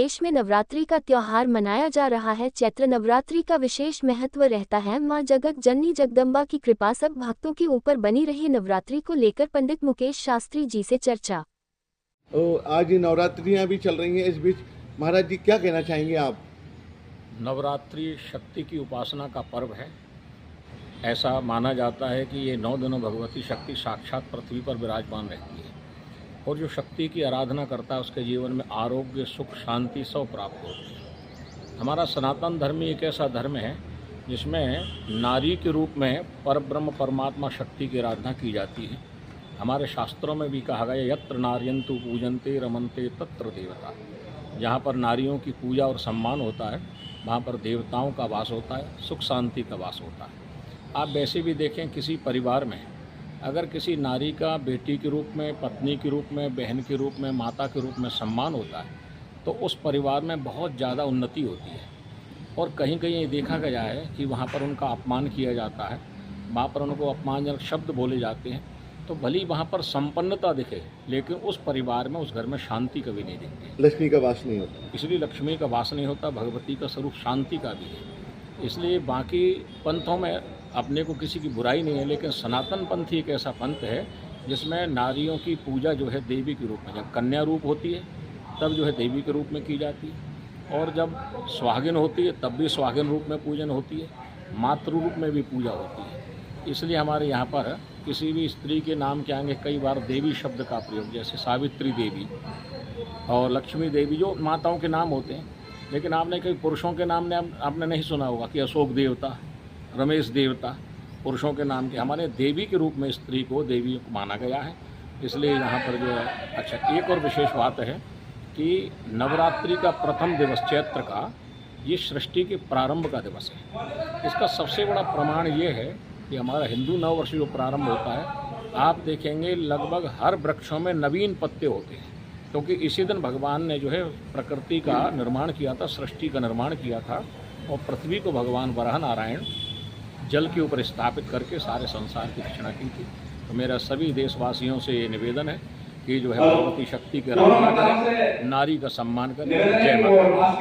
देश में नवरात्रि का त्योहार मनाया जा रहा है। चैत्र नवरात्रि का विशेष महत्व रहता है। मां जगत जननी जगदम्बा की कृपा सब भक्तों के ऊपर बनी रही। नवरात्रि को लेकर पंडित मुकेश शास्त्री जी से चर्चा। आज नवरात्रियां भी चल रही हैं, इस बीच महाराज जी क्या कहना चाहेंगे आप? नवरात्रि शक्ति की उपासना का पर्व है। ऐसा माना जाता है कि ये 9 दिनों भगवती शक्ति साक्षात पृथ्वी पर विराजमान रहती है और जो शक्ति की आराधना करता है उसके जीवन में आरोग्य, सुख, शांति सब प्राप्त होती है। हमारा सनातन धर्म ही एक ऐसा धर्म है जिसमें नारी के रूप में परब्रह्म परमात्मा शक्ति की आराधना की जाती है। हमारे शास्त्रों में भी कहा गया, यत्र नार्यन्तु पूजन्ते रमन्ते तत्र देवता। जहाँ पर नारियों की पूजा और सम्मान होता है वहाँ पर देवताओं का वास होता है, सुख शांति का वास होता है। आप वैसे भी देखें, किसी परिवार में अगर किसी नारी का बेटी के रूप में, पत्नी के रूप में, बहन के रूप में, माता के रूप में सम्मान होता है तो उस परिवार में बहुत ज़्यादा उन्नति होती है। और कहीं कहीं ये देखा गया है कि वहाँ पर उनका अपमान किया जाता है, वहाँ पर उनको अपमानजनक शब्द बोले जाते हैं, तो भली वहाँ पर संपन्नता दिखे लेकिन उस परिवार में, उस घर में शांति कभी नहीं दिखती। लक्ष्मी का वास नहीं होता, इसलिए लक्ष्मी का वास नहीं होता। भगवती का स्वरूप शांति का भी है। इसलिए बाकी पंथों में अपने को किसी की बुराई नहीं है, लेकिन सनातन पंथ ही एक ऐसा पंथ है जिसमें नारियों की पूजा जो है देवी के रूप में, जब कन्या रूप होती है तब जो है देवी के रूप में की जाती है, और जब सुहागिन होती है तब भी सुहागिन रूप में पूजन होती है, मातृ रूप में भी पूजा होती है। इसलिए हमारे यहाँ पर किसी भी स्त्री के नाम के आगे कई बार देवी शब्द का प्रयोग, जैसे सावित्री देवी और लक्ष्मी देवी जो माताओं के नाम होते हैं। लेकिन आपने कई पुरुषों के नाम ने आपने नहीं सुना होगा कि अशोक देवता, रमेश देवता, पुरुषों के नाम के। हमारे देवी के रूप में स्त्री को देवी माना गया है। इसलिए यहाँ पर जो है, अच्छा एक और विशेष बात है कि नवरात्रि का प्रथम दिवस चैत्र का, ये सृष्टि के प्रारंभ का दिवस है। इसका सबसे बड़ा प्रमाण ये है कि हमारा हिंदू नववर्ष जो प्रारंभ होता है, आप देखेंगे लगभग हर वृक्षों में नवीन पत्ते होते हैं, क्योंकि इसी दिन भगवान ने जो है प्रकृति का निर्माण किया था, सृष्टि का निर्माण किया था, और पृथ्वी को भगवान वराह नारायण जल के ऊपर स्थापित करके सारे संसार की रचना की थी। तो मेरा सभी देशवासियों से ये निवेदन है कि जो है भगवती शक्ति की आराधना करें, नारी का सम्मान करें। जय माता।